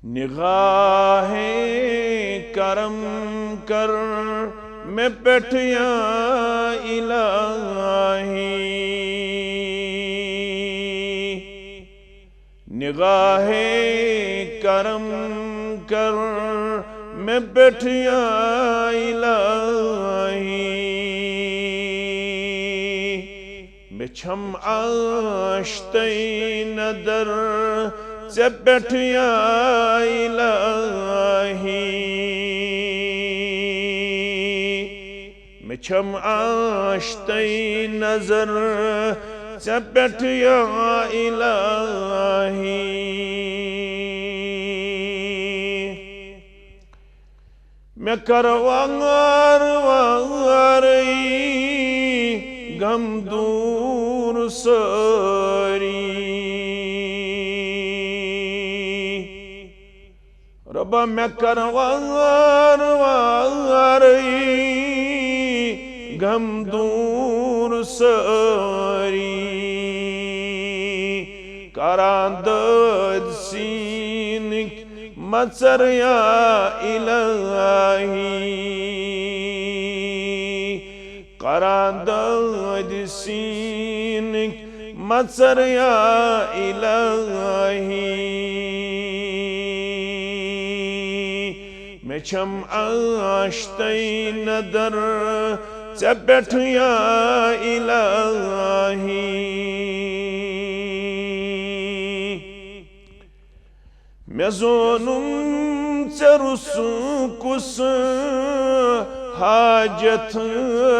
निगाहे करम कर मैं पेठ या इलाही, निगाहे करम कर मैं पेठ या इलाही, बिछम आश्ते नदर से पेठ या इलाही, मिछम आश्ते नजर से पेठ या इलाही, मैं करवांगार वारी गम दूर सरी, रबा मैं करवांगार वारी गम दूर सरी, करांदद सीनिक मत्सर या इलाही, करांदद सीनिक मत्सर या इलाही, मिछम आश्ते नदर से पेठ या इलाही, मैं ज़ोनुम से रुसुकुस हाजत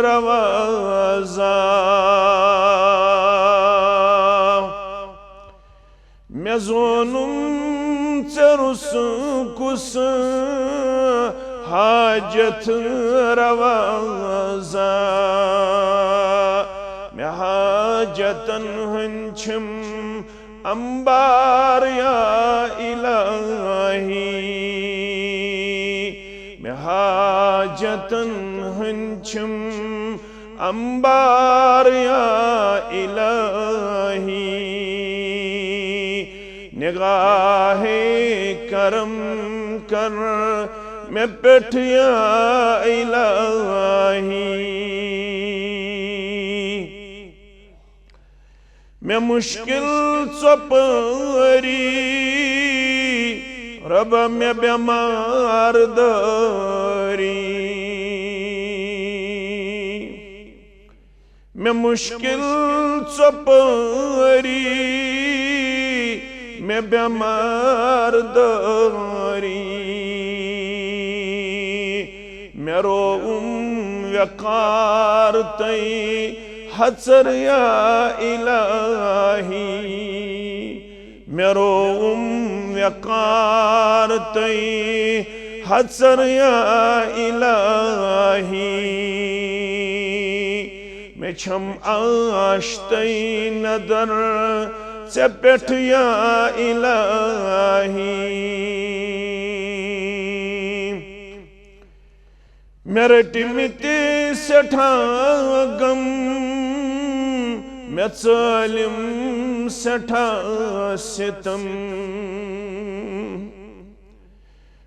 रवाज़ा, मैं ज़ोनुम से रुसुकुस हाजत रवाज़ा, मैं हाजतन हंचम अंबार या इलाही, मैं हाजतन हंचम अंबार या इलाही, निगाहे करम कर मैं पेठ या इलाही, मैं मुश्किल सपरी रब मैं बीमार दरी, मैं मुश्किल सपरी मैं बीमार दरी, मेरो वकार तई हसर या इलाही, मेरो वकार तई हसर या इलाही, मिछम आश्ते नदर से पेठ या इलाही, मेरे टिमते सठा गम मैं सालिम सठा सितम,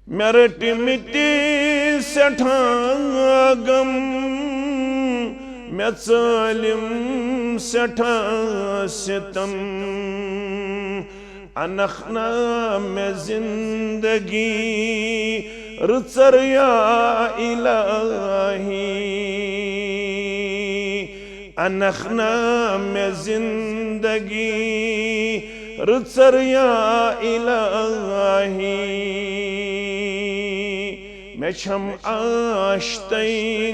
मेरे टिमते सठा गम मैं सालिम सठा सितम, अनखना में जिंदगी रुचर या इलाही, अनखना में जिंदगी रुचर या इलाही, मैं छम आश्ते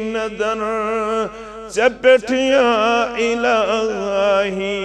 नदर से पेठ या इलाही।